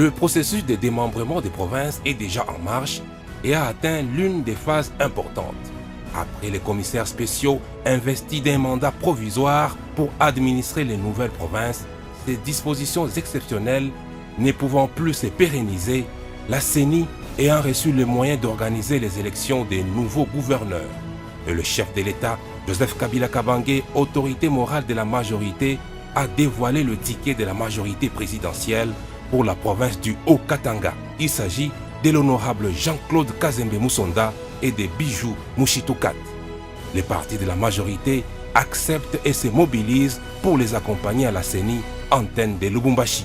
Le processus de démembrement des provinces est déjà en marche et a atteint l'une des phases importantes. Après les commissaires spéciaux investis d'un mandat provisoire pour administrer les nouvelles provinces, ces dispositions exceptionnelles ne pouvant plus se pérenniser, la CENI ayant reçu le moyen d'organiser les élections des nouveaux gouverneurs. Et le chef de l'État, Joseph Kabila Kabange, autorité morale de la majorité, a dévoilé le ticket de la majorité présidentielle pour la province du Haut-Katanga. Il s'agit de l'honorable Jean-Claude Kazembe Musonda et de Bijou Mushitukat. Les partis de la majorité acceptent et se mobilisent pour les accompagner à la CENI, antenne de Lubumbashi.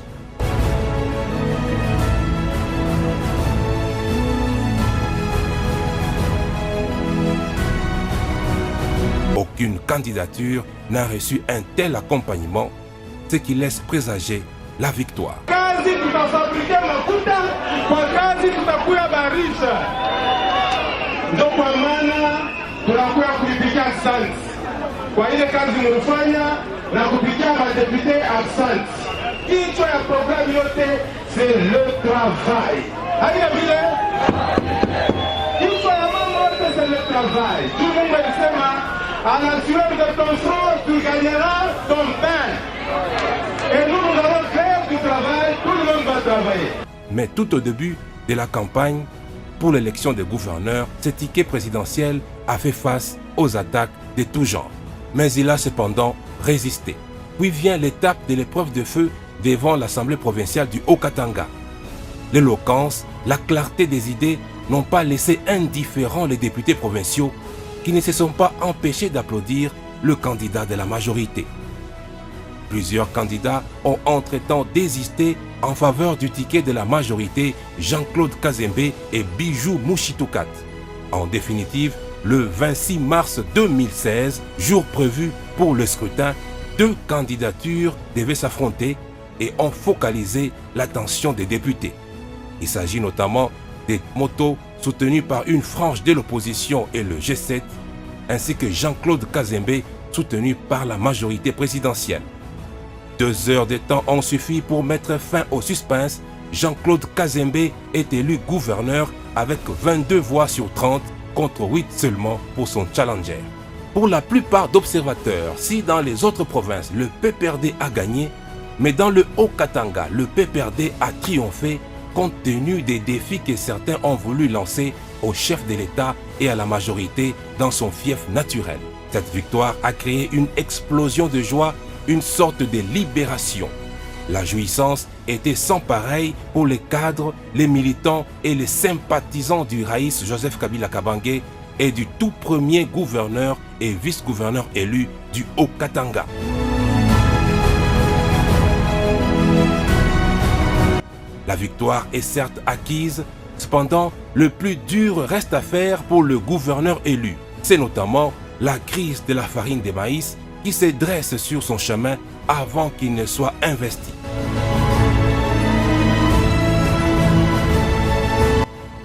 Aucune candidature n'a reçu un tel accompagnement, ce qui laisse présager la victoire. Kwa ile kazi mlifanya na kupitia madepute absent. Kichwa ya programu yote c'est le travail. Haina vile? Kichwa ya mambo yote c'est le travail. Tout le monde alisema à la sueur de ton front tu gagneras ton pain. Et nous allons faire du travail, tout le monde va travailler. Mais tout au début de la campagne pour l'élection des gouverneurs, ce ticket présidentiel a fait face aux attaques de tout genre. Mais il a cependant résisté. Puis vient l'étape de l'épreuve de feu devant l'Assemblée provinciale du Haut-Katanga. L'éloquence, la clarté des idées n'ont pas laissé indifférents les députés provinciaux qui ne se sont pas empêchés d'applaudir le candidat de la majorité. Plusieurs candidats ont entre-temps désisté en faveur du ticket de la majorité Jean-Claude Kazembe et Bijou Mushitukat. En définitive, le 26 mars 2016, jour prévu pour le scrutin, deux candidatures devaient s'affronter et ont focalisé l'attention des députés. Il s'agit notamment des motos soutenus par une frange de l'opposition et le G7, ainsi que Jean-Claude Kazembe soutenu par la majorité présidentielle. 2 heures de temps ont suffi pour mettre fin au suspense. Jean-Claude Kazembe est élu gouverneur avec 22 voix sur 30 contre 8 seulement pour son challenger. Pour la plupart d'observateurs, si dans les autres provinces le PPRD a gagné, mais dans le Haut-Katanga, le PPRD a triomphé compte tenu des défis que certains ont voulu lancer au chef de l'État et à la majorité dans son fief naturel. Cette victoire a créé une explosion de joie, une sorte de libération. La jouissance était sans pareil pour les cadres, les militants et les sympathisants du Raïs Joseph Kabila Kabange et du tout premier gouverneur et vice-gouverneur élu du Haut-Katanga. La victoire est certes acquise, cependant le plus dur reste à faire pour le gouverneur élu. C'est notamment la crise de la farine de maïs qui se dresse sur son chemin avant qu'il ne soit investi.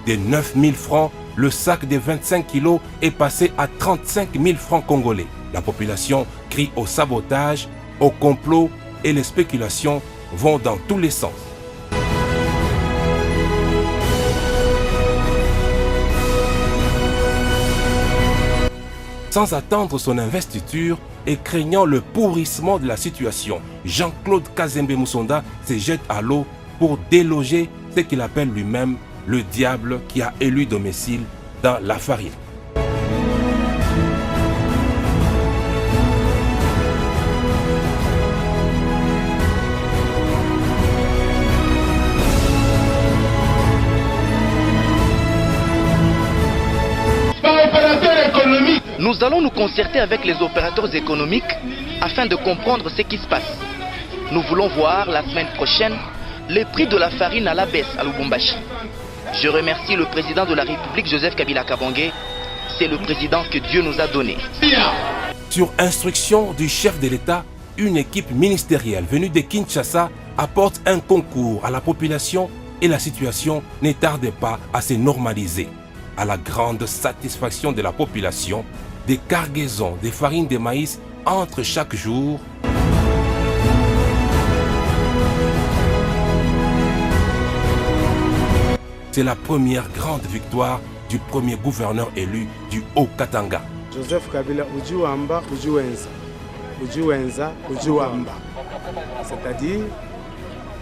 De 9 000 francs, le sac de 25 kilos est passé à 35 000 francs congolais. La population crie au sabotage, au complot et les spéculations vont dans tous les sens. Sans attendre son investiture et craignant le pourrissement de la situation, Jean-Claude Kazembe Musonda se jette à l'eau pour déloger ce qu'il appelle lui-même le diable qui a élu domicile dans la farine. Nous allons nous concerter avec les opérateurs économiques afin de comprendre ce qui se passe. Nous voulons voir la semaine prochaine les prix de la farine à la baisse à Lubumbashi. Je remercie le président de la République, Joseph Kabila Kabange. C'est le président que Dieu nous a donné. Sur instruction du chef de l'État, une équipe ministérielle venue de Kinshasa apporte un concours à la population et la situation ne tarde pas à se normaliser. À la grande satisfaction de la population, des cargaisons de farine de maïs entrent chaque jour. c'est la première grande victoire du premier gouverneur élu du Haut-Katanga. Joseph Kabila Ujiwamba Ujiwenza. Ujiwenza Ujiwamba. C'est-à-dire,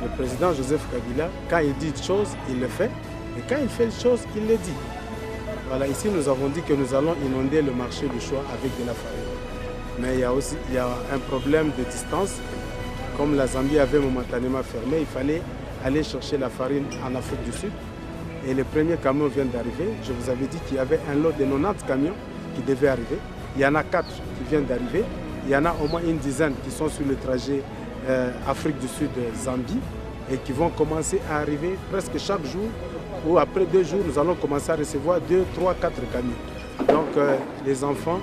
le président Joseph Kabila, quand il dit une chose, il le fait. Et quand il fait une chose, il le dit. Voilà, ici nous avons dit que nous allons inonder le marché du choix avec de la farine. Mais il y a un problème de distance. Comme la Zambie avait momentanément fermé, il fallait aller chercher la farine en Afrique du Sud. Et les premiers camions viennent d'arriver. Je vous avais dit qu'il y avait un lot de 90 camions qui devaient arriver. Il y en a 4 qui viennent d'arriver. Il y en a au moins une dizaine qui sont sur le trajet Afrique du Sud-Zambie et qui vont commencer à arriver presque chaque jour, ou après 2 jours, nous allons commencer à recevoir 2, 3, 4 camions. Donc les enfants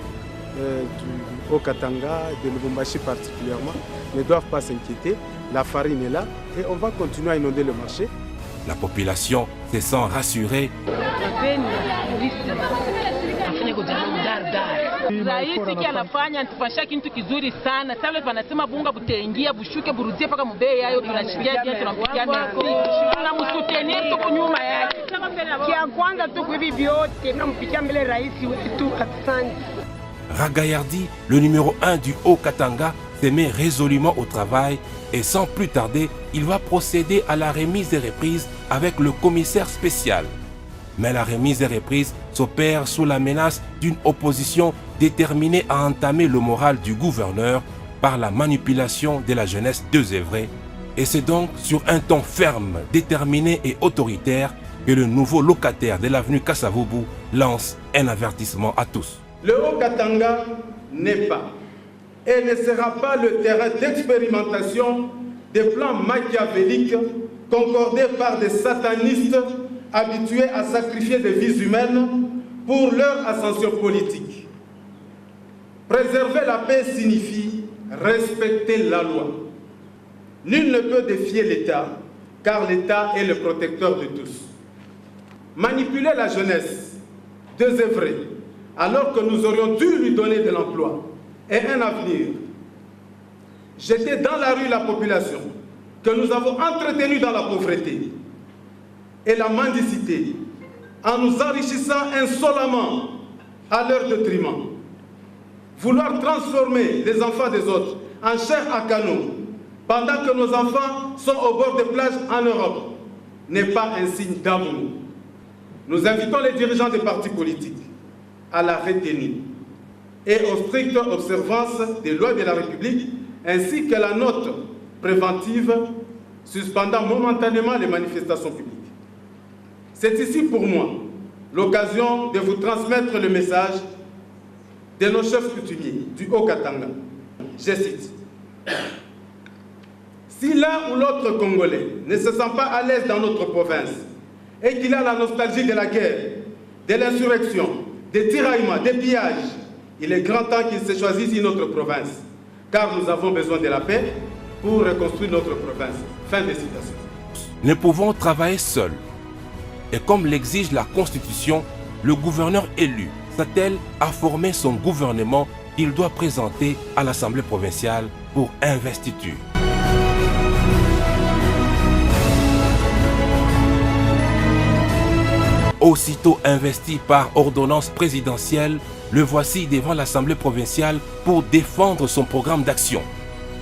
du Haut-Katanga, de Lubumbashi particulièrement, ne doivent pas s'inquiéter. La farine est là et on va continuer à inonder le marché. La population se sent rassurée. Raisi anafanya tufasha kitu kizuri sana. Sasa wanasema bunga butaingia bushuke burudie paka mubei yayo tunashikia je tunampigia merci. Tunamsutenir tuko nyuma yake. Kia kwanza tu hivi vyote tunampigia mbele rais wetu asante. Ragayardi, le numéro 1 du Haut-Katanga, se met résolument au travail et sans plus tarder, il va procéder à la remise des reprises avec le commissaire spécial. Mais la remise des reprises s'opère sous la menace d'une opposition déterminée à entamer le moral du gouverneur par la manipulation de la jeunesse d'Euzévré. Et c'est donc sur un ton ferme, déterminé et autoritaire que le nouveau locataire de l'avenue Kasavubu lance un avertissement à tous. Le Haut-Katanga n'est pas et ne sera pas le terrain d'expérimentation des plans machiavéliques concordés par des satanistes habitués à sacrifier des vies humaines pour leur ascension politique. Préserver la paix signifie respecter la loi. Nul ne peut défier l'État, car l'État est le protecteur de tous. Manipuler la jeunesse d'Euzévré, alors que nous aurions dû lui donner de l'emploi et un avenir. Jeter dans la rue la population que nous avons entretenue dans la pauvreté et la mendicité, en nous enrichissant insolemment à leur détriment. Vouloir transformer les enfants des autres en chair à canon, pendant que nos enfants sont au bord des plages en Europe, n'est pas un signe d'amour. Nous invitons les dirigeants des partis politiques à la retenue et aux strictes observances des lois de la République, ainsi que la note préventive suspendant momentanément les manifestations publiques. C'est ici pour moi l'occasion de vous transmettre le message de nos chefs coutumiers du Haut-Katanga. Je cite: si l'un ou l'autre Congolais ne se sent pas à l'aise dans notre province et qu'il a la nostalgie de la guerre, de l'insurrection, des tiraillements, des pillages, il est grand temps qu'il se choisisse une autre province, car nous avons besoin de la paix pour reconstruire notre province. Fin de citation. Ne pouvons travailler seuls. Et comme l'exige la Constitution, le gouverneur élu s'attelle à former son gouvernement qu'il doit présenter à l'Assemblée provinciale pour investiture. Aussitôt investi par ordonnance présidentielle, le voici devant l'Assemblée provinciale pour défendre son programme d'action.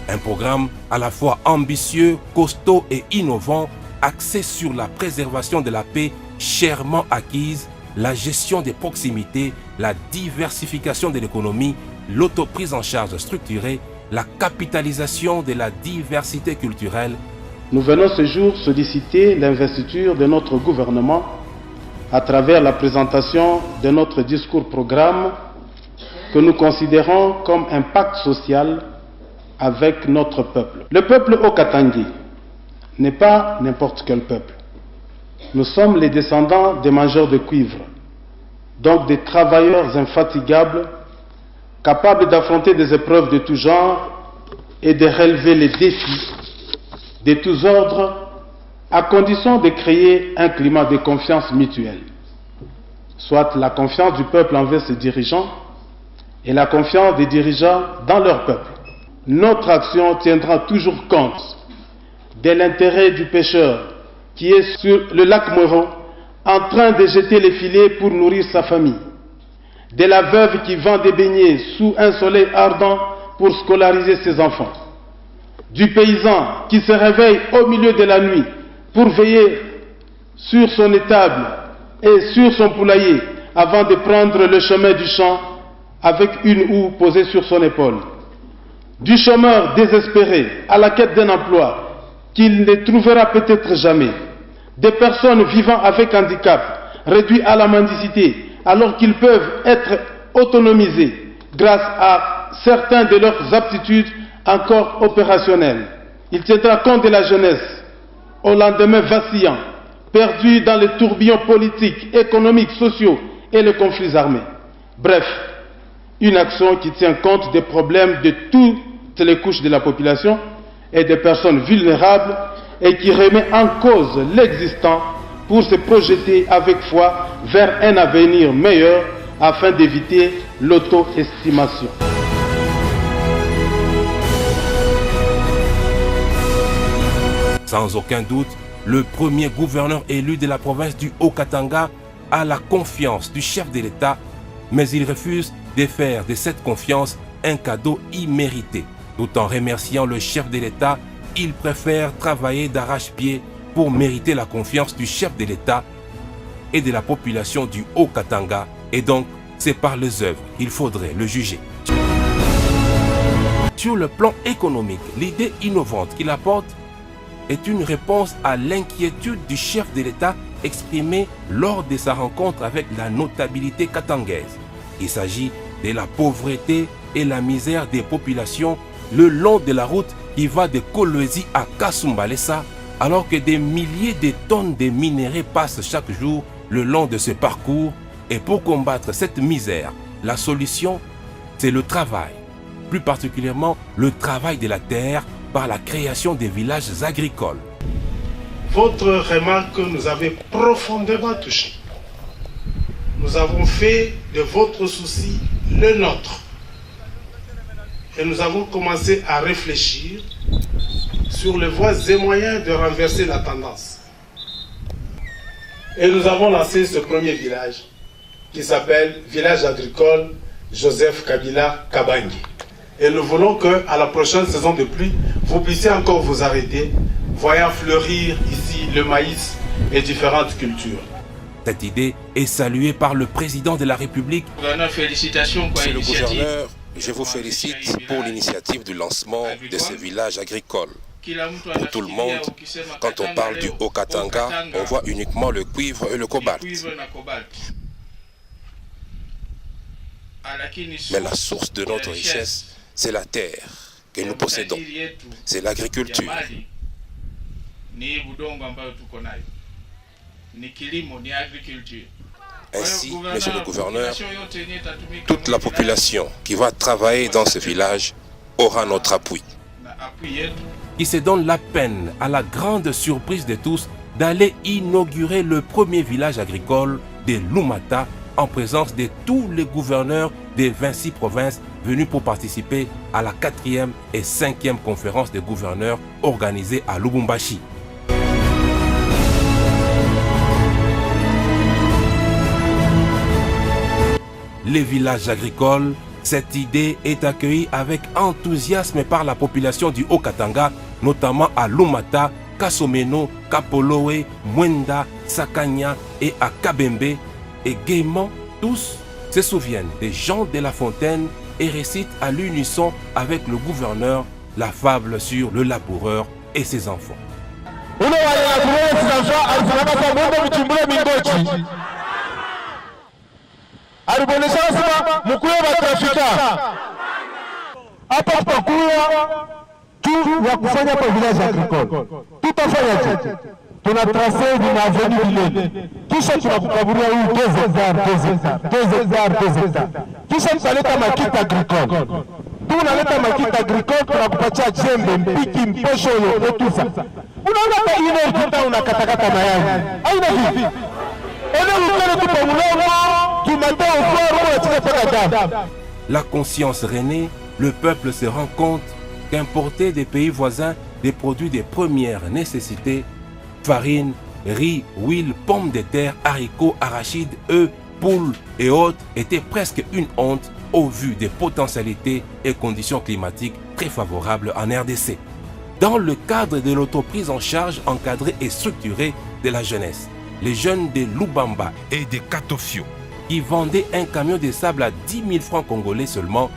Un programme à la fois ambitieux, costaud et innovant, axé sur la préservation de la paix chèrement acquise, la gestion des proximités, la diversification de l'économie, l'autoprise en charge structurée, la capitalisation de la diversité culturelle. Nous venons ce jour solliciter l'investiture de notre gouvernement à travers la présentation de notre discours-programme que nous considérons comme un pacte social avec notre peuple. Le peuple haut-katangais n'est pas n'importe quel peuple. Nous sommes les descendants des mangeurs de cuivre, donc des travailleurs infatigables, capables d'affronter des épreuves de tout genre et de relever les défis de tous ordres, à condition de créer un climat de confiance mutuelle, soit la confiance du peuple envers ses dirigeants et la confiance des dirigeants dans leur peuple. Notre action tiendra toujours compte de l'intérêt du pêcheur qui est sur le lac Moron en train de jeter les filets pour nourrir sa famille, de la veuve qui vend des beignets sous un soleil ardent pour scolariser ses enfants, du paysan qui se réveille au milieu de la nuit pour veiller sur son étable et sur son poulailler avant de prendre le chemin du champ avec une houe posée sur son épaule, du chômeur désespéré à la quête d'un emploi qu'il ne trouvera peut-être jamais, des personnes vivant avec handicap réduits à la mendicité alors qu'ils peuvent être autonomisés grâce à certaines de leurs aptitudes encore opérationnelles. Il tiendra compte de la jeunesse au lendemain vacillant, perdu dans les tourbillons politiques, économiques, sociaux et les conflits armés. Bref, une action qui tient compte des problèmes de toutes les couches de la population et des personnes vulnérables et qui remet en cause l'existant pour se projeter avec foi vers un avenir meilleur afin d'éviter l'auto-estimation. Sans aucun doute, le premier gouverneur élu de la province du Haut-Katanga a la confiance du chef de l'État, mais il refuse de faire de cette confiance un cadeau immérité. Tout en remerciant le chef de l'État, il préfère travailler d'arrache-pied pour mériter la confiance du chef de l'État et de la population du Haut-Katanga, et donc c'est par les œuvres qu'il faudrait le juger. Sur le plan économique, l'idée innovante qu'il apporte est une réponse à l'inquiétude du chef de l'État exprimée lors de sa rencontre avec la notabilité katangaise. Il s'agit de la pauvreté et la misère des populations le long de la route qui va de Kolwezi à Kasumbalesa, alors que des milliers de tonnes de minerais passent chaque jour le long de ce parcours. Et pour combattre cette misère, la solution, c'est le travail, plus particulièrement le travail de la terre par la création des villages agricoles. Votre remarque nous avait profondément touché. Nous avons fait de votre souci le nôtre. Et nous avons commencé à réfléchir sur les voies et moyens de renverser la tendance. Et nous avons lancé ce premier village qui s'appelle Village agricole Joseph Kabila Kabangi. Et nous voulons qu'à la prochaine saison de pluie, vous puissiez encore vous arrêter, voyant fleurir ici le maïs et différentes cultures. Cette idée est saluée par le président de la République. Félicitations pour Monsieur le l'initiative. gouverneur, je vous félicite pour l'initiative du lancement de ce village agricole. Pour tout le monde, quand on parle du Haut-Katanga, on voit uniquement le cuivre et le cobalt. Mais la source de notre richesse, c'est la terre que nous possédons. C'est l'agriculture. Ainsi, monsieur le gouverneur, toute la population qui va travailler dans ce village aura notre appui. Qui se donne la peine, à la grande surprise de tous, d'aller inaugurer le premier village agricole de Lumata en présence de tous les gouverneurs des 26 provinces venus pour participer à la 4e et 5e conférence des gouverneurs organisée à Lubumbashi. Les villages agricoles, cette idée est accueillie avec enthousiasme par la population du Haut-Katanga, notamment à Lumata, Kasomeno, Kapolowe, Mwenda, Sakanya et à Kabembe. Et gaiement, tous se souviennent des gens de La Fontaine et récitent à l'unisson avec le gouverneur la fable sur le laboureur et ses enfants. Tunatrase une avenue Bilele. Kisha tunakukaburia huu 2 hectares. Kisha tunaleta makita agricole. Tunaleta makita agricole, tunakupatia jembe, mpiki, mposho yote tusa. Unaona kwa ile kita unakatakata mayai. Haina vipi? Ona ukale tupa mlongo, tumata ufaru wa tukapaka damu. La conscience renée, le peuple se rend compte qu'importer des pays voisins des produits de première nécessité, farine, riz, huile, pommes de terre, haricots, arachides, œufs, poules et autres étaient presque une honte au vu des potentialités et conditions climatiques très favorables en RDC. Dans le cadre de l'autoprise en charge encadrée et structurée de la jeunesse, les jeunes de Lubamba et de Katofio, qui vendaient un camion de sable à 10 000 francs congolais seulement,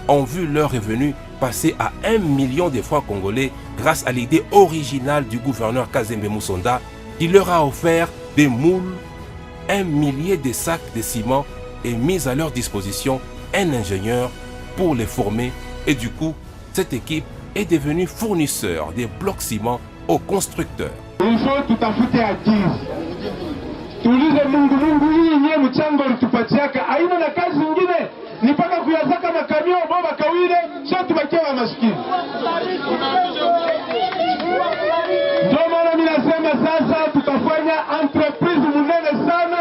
ont vu leur revenu passer à 1 million de francs congolais grâce à l'idée originale du gouverneur Kazembe Musonda qui leur a offert des moules, 1 millier de sacs de ciment et mis à leur disposition un ingénieur pour les former et du coup, cette équipe est devenue fournisseur des blocs ciment aux constructeurs. Tuulize Mungu, hii nye mchango litupatiaka aina na kazi nyingine ni paka kuyazaka makamio boba kawile sio tubakia wa maskini. Ndio maana mimi nasema sasa tutafanya entreprise munene sana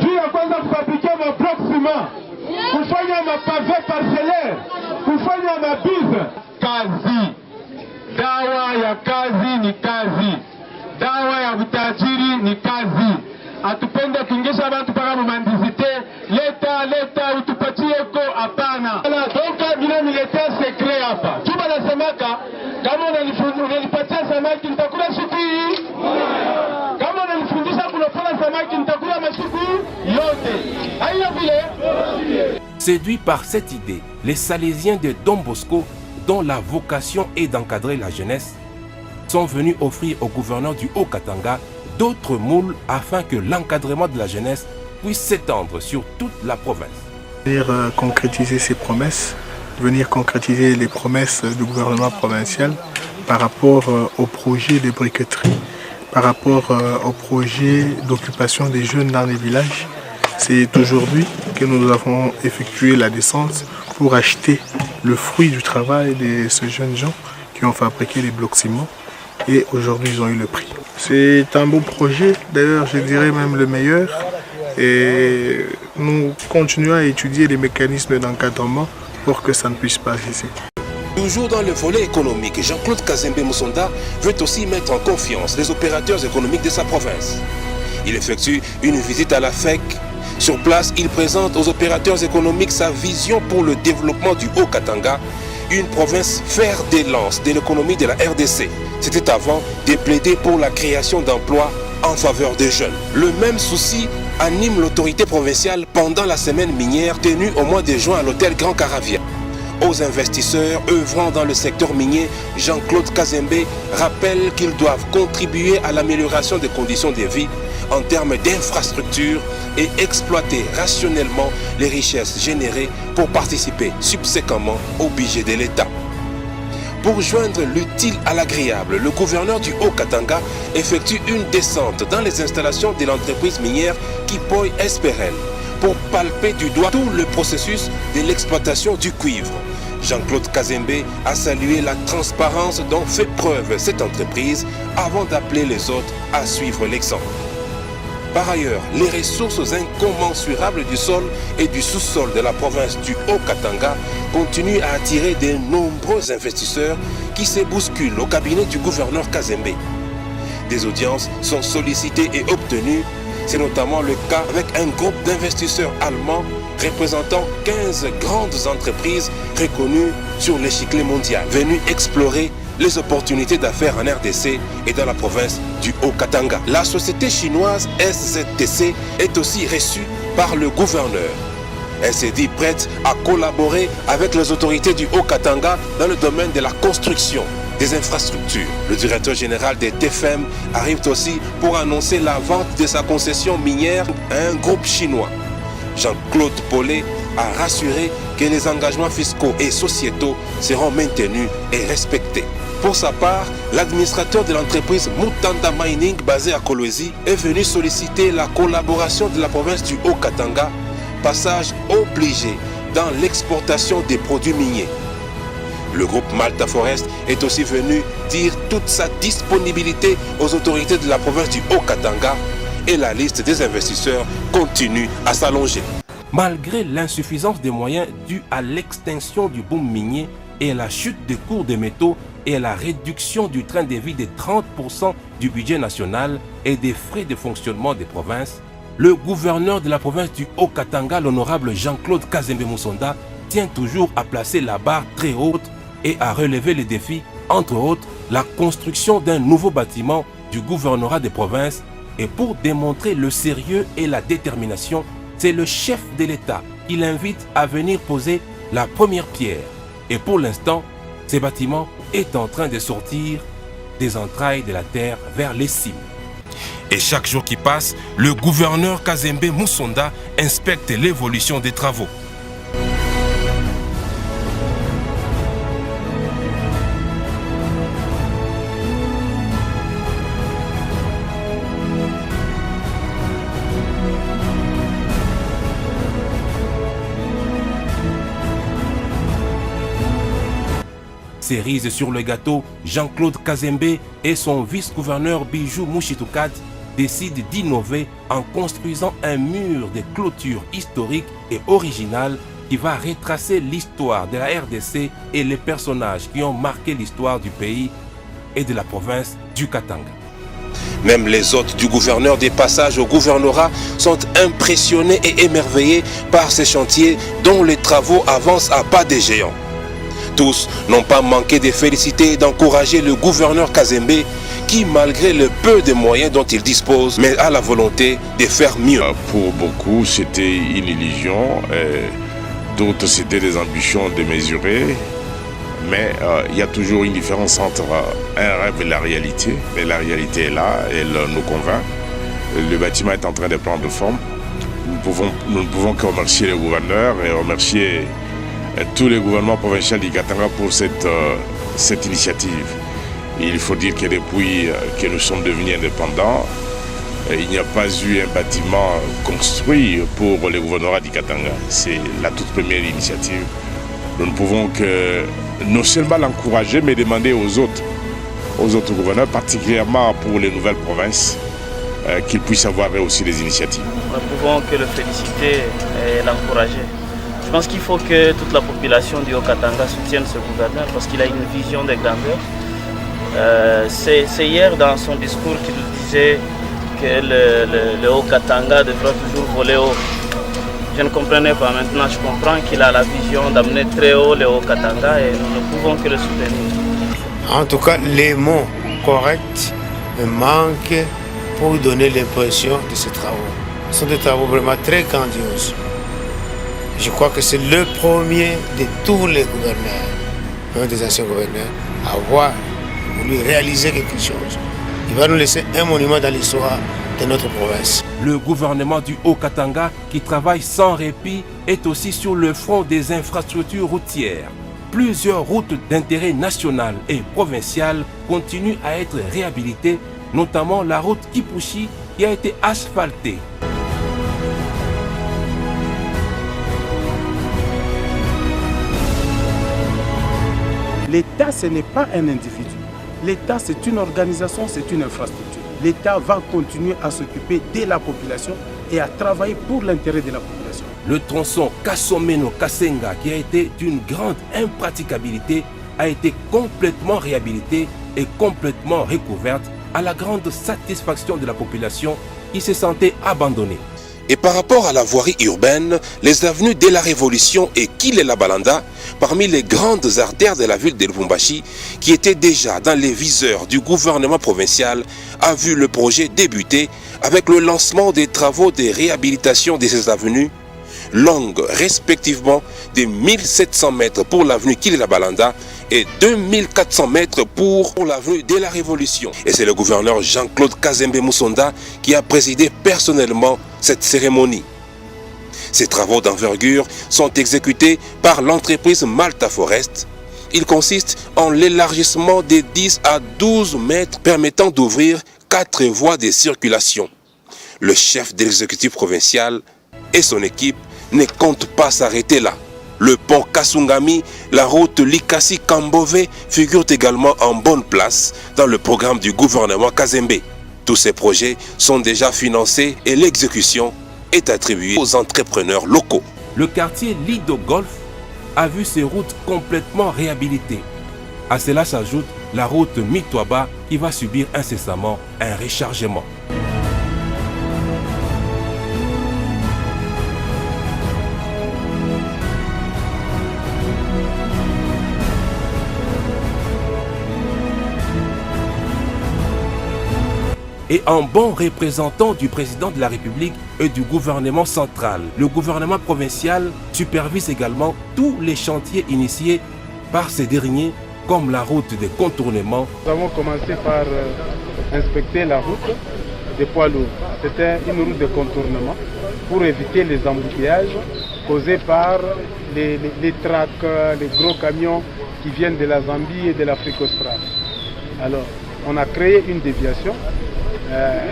juu ya kwanza kufabrikia mablock ciment, kufanya mapave parcellaire, kufanya mabize. Kazi, dawa ya kazi ni kazi, dawa ya utajiri ni kazi. Atupende kuingisha watu para mumandizite leta utupatie ko hapana. Donc bila niletea secret hapa. Chuma nasemaka kama unanipatia samaki nitakula siku hii. Kama unanifundisha kunafanya samaki nitakula masiku yote. Hayo vile. Séduits par cette idée, les Salésiens de Don Bosco, dont la vocation est d'encadrer la jeunesse, sont venus offrir au gouverneur du Haut-Katanga d'autres moules afin que l'encadrement de la jeunesse puisse s'étendre sur toute la province. Venir concrétiser ces promesses, venir concrétiser les promesses du gouvernement provincial par rapport au projet de briqueterie, par rapport au projet d'occupation des jeunes dans les villages. C'est aujourd'hui que nous avons effectué la descente pour acheter le fruit du travail de ces jeunes gens qui ont fabriqué les blocs ciment et aujourd'hui ils ont eu le prix. C'est un beau projet, d'ailleurs je dirais même le meilleur, et nous continuons à étudier les mécanismes d'encadrement pour que ça ne puisse pas cesser. Toujours dans le volet économique, Jean-Claude Kazembe Musonda veut aussi mettre en confiance les opérateurs économiques de sa province. Il effectue une visite à la FEC. Sur place, il présente aux opérateurs économiques sa vision pour le développement du Haut-Katanga, une province fer de lance de l'économie de la RDC. C'était avant de plaider pour la création d'emplois en faveur des jeunes. Le même souci anime l'autorité provinciale pendant la semaine minière tenue au mois de juin à l'hôtel Grand Caravia. Aux investisseurs œuvrant dans le secteur minier, Jean-Claude Kazembe rappelle qu'ils doivent contribuer à l'amélioration des conditions de vie en termes d'infrastructures et exploiter rationnellement les richesses générées pour participer subséquemment au budget de l'État. Pour joindre l'utile à l'agréable, le gouverneur du Haut-Katanga effectue une descente dans les installations de l'entreprise minière Kipoy Esperel pour palper du doigt tout le processus de l'exploitation du cuivre. Jean-Claude Kazembe a salué la transparence dont fait preuve cette entreprise avant d'appeler les autres à suivre l'exemple. Par ailleurs, les ressources incommensurables du sol et du sous-sol de la province du Haut-Katanga continuent à attirer de nombreux investisseurs qui se bousculent au cabinet du gouverneur Kazembe. Des audiences sont sollicitées et obtenues. C'est notamment le cas avec un groupe d'investisseurs allemands représentant 15 grandes entreprises reconnues sur l'échiquier mondial, venus explorer les opportunités d'affaires en RDC et dans la province du Haut-Katanga. La société chinoise SZTC est aussi reçue par le gouverneur. Elle s'est dit prête à collaborer avec les autorités du Haut-Katanga dans le domaine de la construction des infrastructures. Le directeur général des TFM arrive aussi pour annoncer la vente de sa concession minière à un groupe chinois. Jean-Claude Paulet a rassuré que les engagements fiscaux et sociétaux seront maintenus et respectés. Pour sa part, l'administrateur de l'entreprise Mutanda Mining basée à Kolwezi est venu solliciter la collaboration de la province du Haut-Katanga, passage obligé dans l'exportation des produits miniers. Le groupe Malta Forest est aussi venu dire toute sa disponibilité aux autorités de la province du Haut-Katanga et la liste des investisseurs continue à s'allonger. Malgré l'insuffisance des moyens dus à l'extinction du boom minier, et à la chute des cours des métaux et à la réduction du train de vie de 30% du budget national et des frais de fonctionnement des provinces, le gouverneur de la province du Haut-Katanga, l'honorable Jean-Claude Kazembe Musonda, tient toujours à placer la barre très haute et à relever les défis, entre autres la construction d'un nouveau bâtiment du gouvernorat des provinces. Et pour démontrer le sérieux et la détermination, c'est le chef de l'État qui l'invite à venir poser la première pierre. Et pour l'instant, ce bâtiment est en train de sortir des entrailles de la terre vers les cimes. Et chaque jour qui passe, le gouverneur Kazembe Musonda inspecte l'évolution des travaux. Cerise sur le gâteau, Jean-Claude Kazembe et son vice-gouverneur Bijou Mouchitoukat décident d'innover en construisant un mur de clôture historique et original qui va retracer l'histoire de la RDC et les personnages qui ont marqué l'histoire du pays et de la province du Katanga. Même les hôtes du gouverneur des passages au gouvernorat sont impressionnés et émerveillés par ces chantiers dont les travaux avancent à pas de géants. Tous n'ont pas manqué de féliciter et d'encourager le gouverneur Kazembe qui, malgré le peu de moyens dont il dispose, mais a la volonté de faire mieux. Pour beaucoup, c'était une illusion, d'autres c'était des ambitions démesurées, mais il y a toujours une différence entre un rêve et la réalité. Mais la réalité est là, elle nous convainc. Le bâtiment est en train de prendre forme. Nous ne pouvons que remercier le gouverneur et remercier tous les gouvernements provinciaux du Katanga pour cette initiative. Il faut dire que depuis que nous sommes devenus indépendants, il n'y a pas eu un bâtiment construit pour le gouvernorat du Katanga. C'est la toute première initiative. Nous ne pouvons que non seulement l'encourager, mais demander aux autres gouverneurs, particulièrement pour les nouvelles provinces, qu'ils puissent avoir aussi des initiatives. Nous ne pouvons que le féliciter et l'encourager. Je pense qu'il faut que toute la population du Haut-Katanga soutienne ce gouverneur parce qu'il a une vision de grandeur. C'est hier dans son discours qu'il disait que le Haut-Katanga devra toujours voler haut. Je ne comprenais pas, maintenant je comprends qu'il a la vision d'amener très haut le Haut-Katanga et nous ne pouvons que le soutenir. En tout cas, les mots corrects me manquent pour donner l'impression de ces travaux. Ce sont des travaux vraiment très grandioses. Je crois que c'est le premier de tous les gouverneurs, un des anciens gouverneurs, à avoir voulu réaliser quelque chose. Il va nous laisser un monument dans l'histoire de notre province. Le gouvernement du Haut-Katanga, qui travaille sans répit, est aussi sur le front des infrastructures routières. Plusieurs routes d'intérêt national et provincial continuent à être réhabilitées, notamment la route Kipushi qui a été asphaltée. L'État, ce n'est pas un individu. L'État, c'est une organisation, c'est une infrastructure. L'État va continuer à s'occuper de la population et à travailler pour l'intérêt de la population. Le tronçon Kasomeno-Kasenga, qui a été d'une grande impraticabilité, a été complètement réhabilité et complètement recouverte à la grande satisfaction de la population qui se sentait abandonnée. Et par rapport à la voirie urbaine, les avenues de la Révolution et Kilela-Balanda, parmi les grandes artères de la ville de Lubumbashi, qui étaient déjà dans les viseurs du gouvernement provincial, a vu le projet débuter avec le lancement des travaux de réhabilitation de ces avenues, longues respectivement de 1700 mètres pour l'avenue Kilela-Balanda et 2400 mètres pour l'avenue de la Révolution. Et c'est le gouverneur Jean-Claude Kazembe Musonda qui a présidé personnellement cette cérémonie. Ces travaux d'envergure sont exécutés par l'entreprise Malta Forest. Il consiste en l'élargissement de 10 à 12 mètres permettant d'ouvrir 4 voies de circulation. Le chef de l'exécutif provincial et son équipe ne comptent pas s'arrêter là. Le pont Kasungami, la route Likasi-Kambove figurent également en bonne place dans le programme du gouvernement Kazembe. Tous ces projets sont déjà financés et l'exécution est attribuée aux entrepreneurs locaux. Le quartier Lido Golf a vu ses routes complètement réhabilitées. À cela s'ajoute la route Mitwaba qui va subir incessamment un rechargement. Et en bon représentant du président de la République et du gouvernement central, le gouvernement provincial supervise également tous les chantiers initiés par ces derniers, comme la route des contournements. Nous avons commencé par inspecter la route des poids lourds. C'était une route de contournement pour éviter les embouteillages causés par les tracks, les gros camions qui viennent de la Zambie et de l'Afrique australe. Alors, on a créé une déviation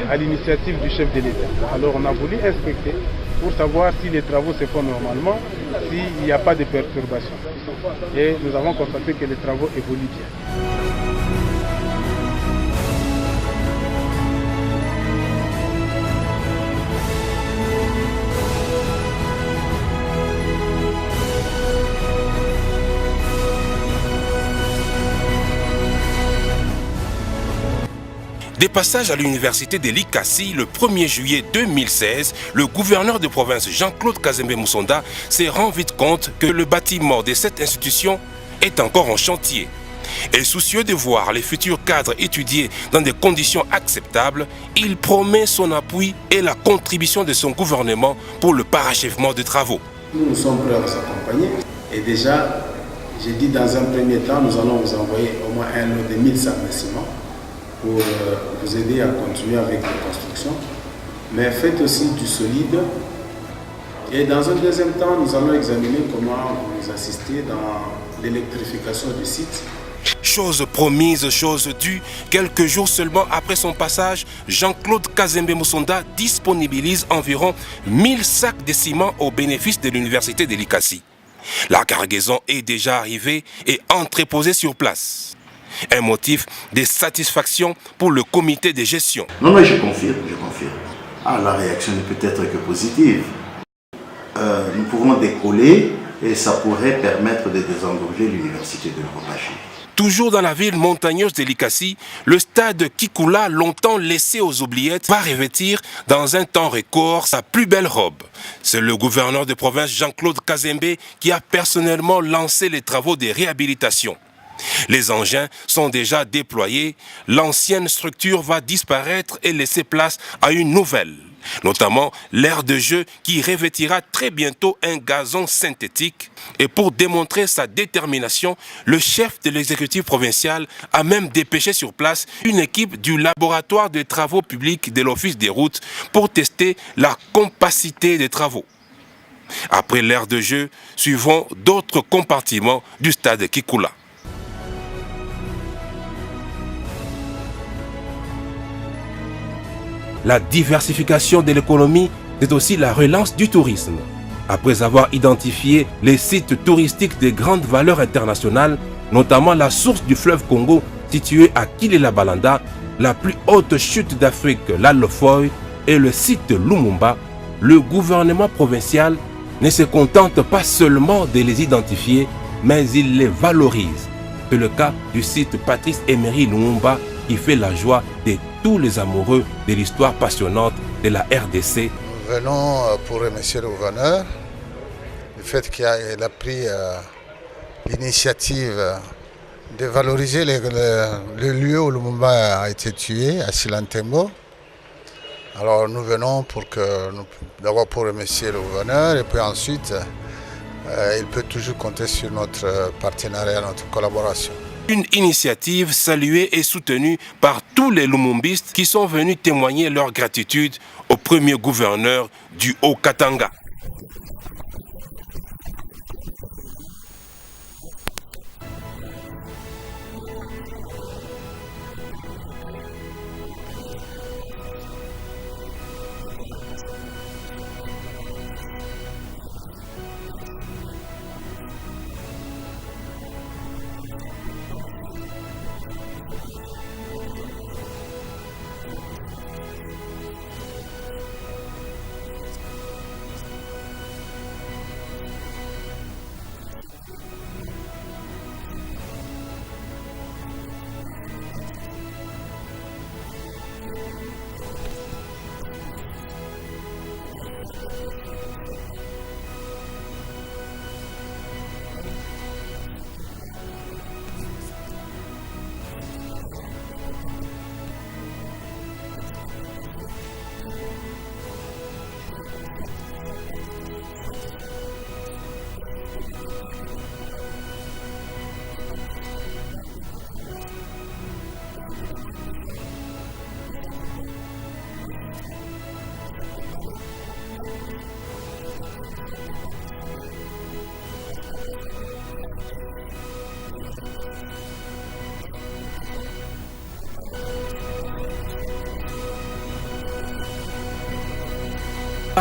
à l'initiative du chef de l'État. Alors on a voulu inspecter pour savoir si les travaux se font normalement, s'il n'y a pas de perturbations. Et nous avons constaté que les travaux évoluent bien. Des passages à l'université de l'Ikassi le 1er juillet 2016, le gouverneur de province Jean-Claude Kazembe Musonda se rend vite compte que le bâtiment de cette institution est encore en chantier. Et soucieux de voir les futurs cadres étudier dans des conditions acceptables, il promet son appui et la contribution de son gouvernement pour le parachèvement des travaux. Nous sommes prêts à vous accompagner et déjà, j'ai dit dans un premier temps, nous allons vous envoyer au moins un lot de 1000 sacs de ciment pour vous aider à continuer avec la construction, mais faites aussi du solide. Et dans un deuxième temps, nous allons examiner comment vous assister dans l'électrification du site. Chose promise, chose due, quelques jours seulement après son passage, Jean-Claude Kazembe Musonda disponibilise environ 1000 sacs de ciment au bénéfice de l'université de l'Ikassi. La cargaison est déjà arrivée et entreposée sur place. Un motif de satisfaction pour le comité de gestion. Non, je confirme, je confirme. La réaction ne peut être que positive. Nous pouvons décoller et ça pourrait permettre de désengorger l'université de Lubumbashi. Toujours dans la ville montagneuse de l'Ikassi, le stade Kikula, longtemps laissé aux oubliettes, va revêtir dans un temps record sa plus belle robe. C'est le gouverneur de province Jean-Claude Kazembe qui a personnellement lancé les travaux de réhabilitation. Les engins sont déjà déployés, l'ancienne structure va disparaître et laisser place à une nouvelle, notamment l'aire de jeu qui revêtira très bientôt un gazon synthétique. Et pour démontrer sa détermination, le chef de l'exécutif provincial a même dépêché sur place une équipe du laboratoire de travaux publics de l'Office des routes pour tester la compacité des travaux. Après l'aire de jeu, suivront d'autres compartiments du stade Kikula. La diversification de l'économie, c'est aussi la relance du tourisme. Après avoir identifié les sites touristiques de grande valeur internationale, notamment la source du fleuve Congo située à Kilela-Balanda, la plus haute chute d'Afrique, l'Alofoy, et le site Lumumba, le gouvernement provincial ne se contente pas seulement de les identifier, mais il les valorise. C'est le cas du site Patrice Emery Lumumba qui fait la joie de tous les amoureux de l'histoire passionnante de la RDC. Nous venons pour remercier le gouverneur du fait qu'il a pris l'initiative de valoriser le lieu où Lumumba a été tué, à Silantembo. Alors nous venons d'abord pour remercier le gouverneur et puis ensuite il peut toujours compter sur notre partenariat, notre collaboration. Une initiative saluée et soutenue par tous les Lumumbistes qui sont venus témoigner leur gratitude au premier gouverneur du Haut-Katanga.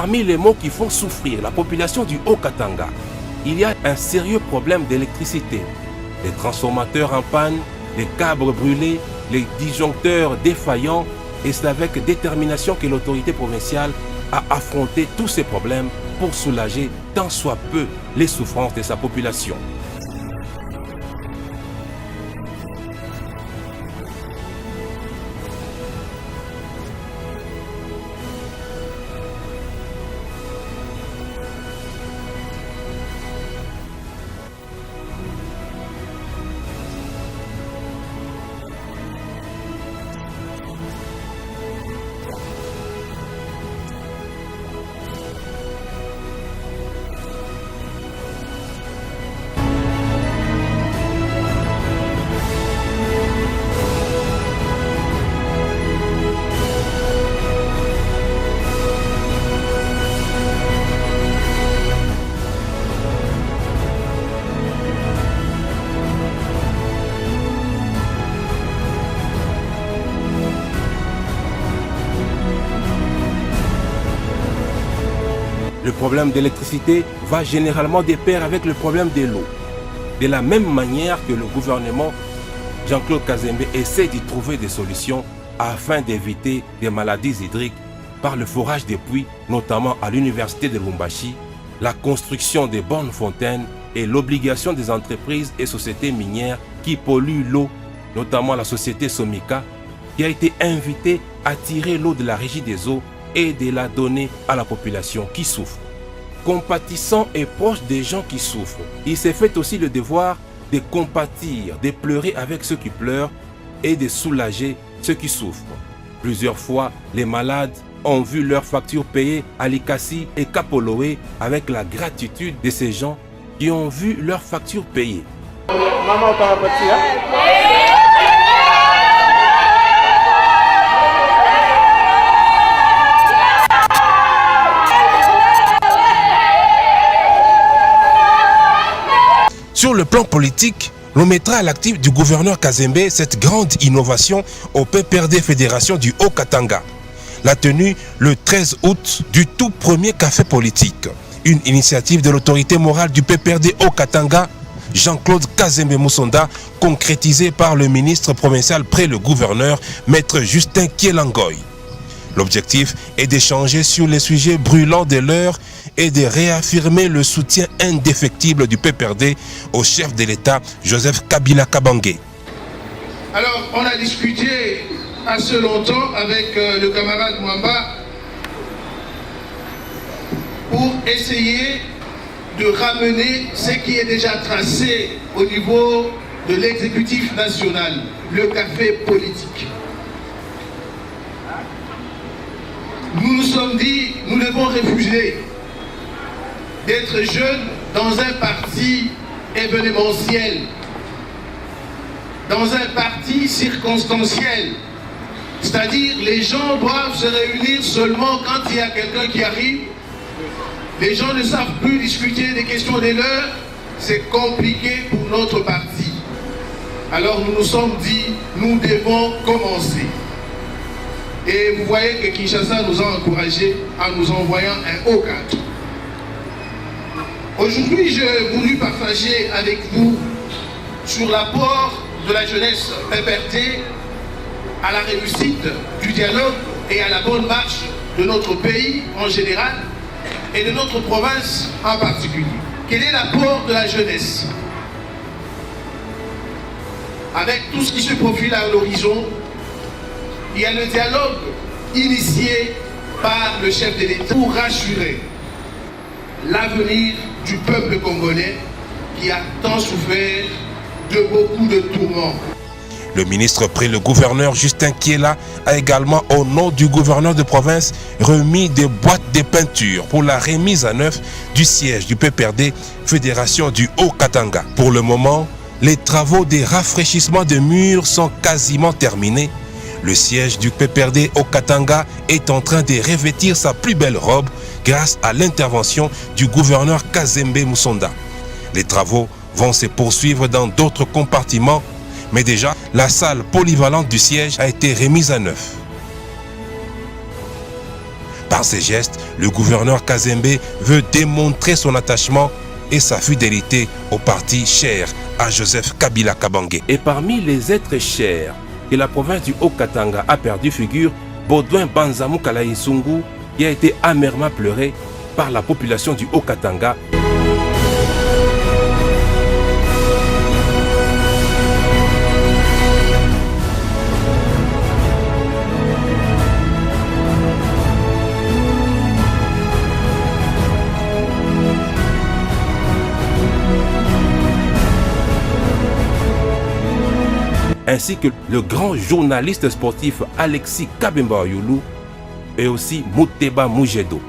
Parmi les maux qui font souffrir la population du Haut-Katanga, il y a un sérieux problème d'électricité. Les transformateurs en panne, les câbles brûlés, les disjoncteurs défaillants, et c'est avec détermination que l'autorité provinciale a affronté tous ces problèmes pour soulager tant soit peu les souffrances de sa population. Le problème d'électricité va généralement de pair avec le problème de l'eau. De la même manière que le gouvernement Jean-Claude Kazembe essaie d'y trouver des solutions afin d'éviter des maladies hydriques par le forage des puits, notamment à l'université de Lubumbashi, la construction des bornes fontaines et l'obligation des entreprises et sociétés minières qui polluent l'eau, notamment la société Somika, qui a été invitée à tirer l'eau de la régie des eaux et de la donner à la population qui souffre. Compatissant et proche des gens qui souffrent, il s'est fait aussi le devoir de compatir, de pleurer avec ceux qui pleurent et de soulager ceux qui souffrent. Plusieurs fois, les malades ont vu leurs factures payées à Likasi et Kapoloé avec la gratitude de ces gens qui ont vu leurs factures payées. Maman, sur le plan politique, l'on mettra à l'actif du gouverneur Kazembe cette grande innovation au PPRD Fédération du Haut-Katanga. La tenue le 13 août du tout premier café politique. Une initiative de l'autorité morale du PPRD Haut-Katanga, Jean-Claude Kazembe Musonda, concrétisée par le ministre provincial près le gouverneur, maître Justin Kielangoy. L'objectif est d'échanger sur les sujets brûlants de l'heure et de réaffirmer le soutien indéfectible du PPRD au chef de l'État, Joseph Kabila Kabange. Alors, on a discuté assez longtemps avec le camarade Mwamba pour essayer de ramener ce qui est déjà tracé au niveau de l'exécutif national, le café politique. Nous nous sommes dit, nous devons refuser d'être jeunes dans un parti événementiel, dans un parti circonstanciel. C'est-à-dire, les gens doivent se réunir seulement quand il y a quelqu'un qui arrive. Les gens ne savent plus discuter des questions des leurs. C'est compliqué pour notre parti. Alors nous nous sommes dit, nous devons commencer. Et vous voyez que Kinshasa nous a encouragés en nous envoyant un haut cadre. Aujourd'hui, j'ai voulu partager avec vous sur l'apport de la jeunesse PPRD à la réussite du dialogue et à la bonne marche de notre pays en général et de notre province en particulier. Quel est l'apport de la jeunesse? Avec tout ce qui se profile à l'horizon, il y a le dialogue initié par le chef de l'État pour rassurer l'avenir du peuple congolais qui a tant souffert de beaucoup de tourments. Le ministre près le gouverneur Justin Kiela a également, au nom du gouverneur de province, remis des boîtes de peinture pour la remise à neuf du siège du PPRD, Fédération du Haut-Katanga. Pour le moment, les travaux de rafraîchissement de murs sont quasiment terminés. Le siège du PPRD Haut-Katanga est en train de revêtir sa plus belle robe grâce à l'intervention du gouverneur Kazembe Musonda. Les travaux vont se poursuivre dans d'autres compartiments, mais déjà, la salle polyvalente du siège a été remise à neuf. Par ses gestes, le gouverneur Kazembe veut démontrer son attachement et sa fidélité au parti cher à Joseph Kabila Kabange. Et parmi les êtres chers que la province du Haut-Katanga a perdu figure Baudouin Banzamou Kalaïsungu, qui a été amèrement pleuré par la population du Haut-Katanga. Ainsi que le grand journaliste sportif Alexis Kabemba Youlou et aussi Mouteba Moujedo.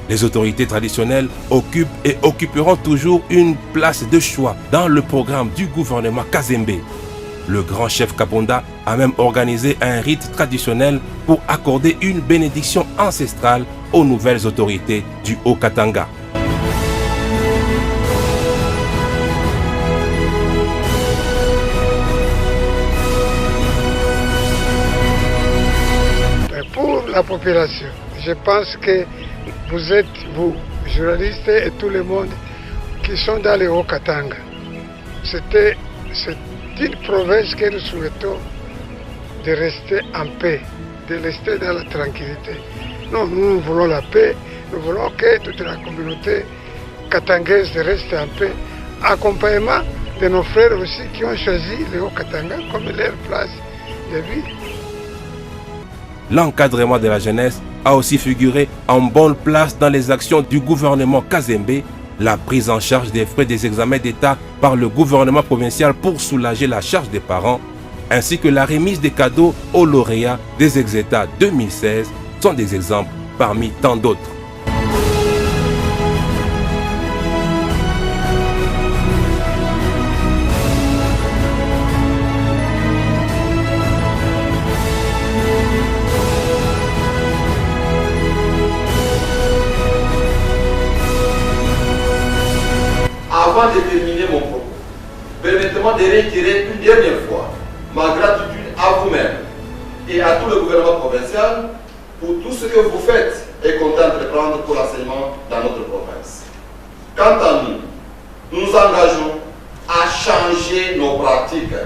Les autorités traditionnelles occupent et occuperont toujours une place de choix dans le programme du gouvernement Kazembe. Le grand chef Kabonda a même organisé un rite traditionnel pour accorder une bénédiction ancestrale aux nouvelles autorités du Haut-Katanga. Pour la population, je pense que vous êtes, vous, journalistes et tout le monde qui sont dans le Haut-Katanga. C'est une province que nous souhaitons de rester en paix, de rester dans la tranquillité. Non, nous voulons la paix, nous voulons que toute la communauté katangaise reste en paix. Accompagnement de nos frères aussi qui ont choisi le Haut-Katanga comme leur place de vie. L'encadrement de la jeunesse a aussi figuré en bonne place dans les actions du gouvernement Kazembe, la prise en charge des frais des examens d'État par le gouvernement provincial pour soulager la charge des parents, ainsi que la remise des cadeaux aux lauréats des Exétats 2016 sont des exemples parmi tant d'autres. Avant de terminer mon propos, permettez-moi de réitérer une dernière fois ma gratitude à vous-même et à tout le gouvernement provincial pour tout ce que vous faites et comptez entreprendre pour l'enseignement dans notre province. Quant à nous, nous nous engageons à changer nos pratiques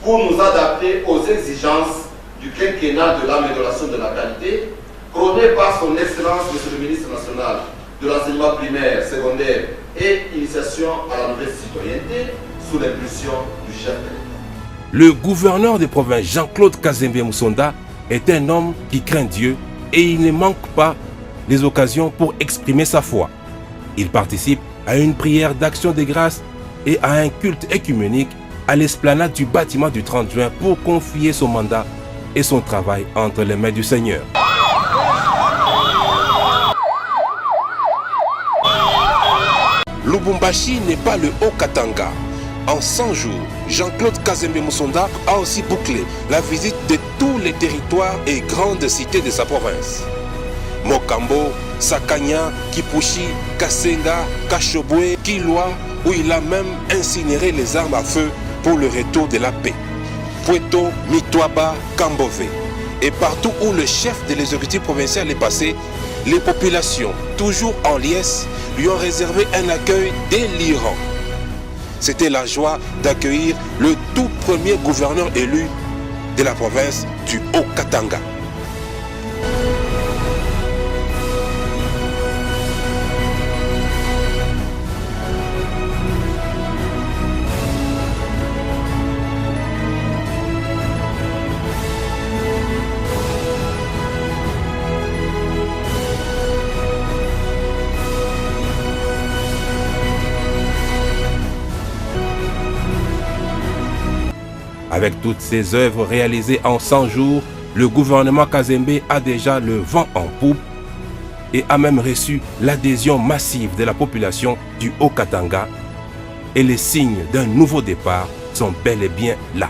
pour nous adapter aux exigences du quinquennat de l'amélioration de la qualité, prôné par son Excellence, Monsieur le Ministre national de l'enseignement primaire, secondaire et initiation à la nouvelle citoyenneté sous l'impulsion du chef de l'État. Le gouverneur de province Jean-Claude Kazembe Moussonda est un homme qui craint Dieu et il ne manque pas les occasions pour exprimer sa foi. Il participe à une prière d'action de grâce et à un culte écuménique à l'esplanade du bâtiment du 30 juin pour confier son mandat et son travail entre les mains du Seigneur. Lubumbashi n'est pas le Haut-Katanga. En 100 jours, Jean-Claude Kazembe Moussonda a aussi bouclé la visite de tous les territoires et grandes cités de sa province. Mokambo, Sakanya, Kipushi, Kasenga, Kashobwe, Kilwa, où il a même incinéré les armes à feu pour le retour de la paix. Pueto, Mitwaba, Kambové. Et partout où le chef de l'exécutif provincial est passé, les populations, toujours en liesse, lui ont réservé un accueil délirant. C'était la joie d'accueillir le tout premier gouverneur élu de la province du Haut-Katanga. Avec toutes ces œuvres réalisées en 100 jours, le gouvernement Kazembe a déjà le vent en poupe et a même reçu l'adhésion massive de la population du Haut-Katanga. Et les signes d'un nouveau départ sont bel et bien là.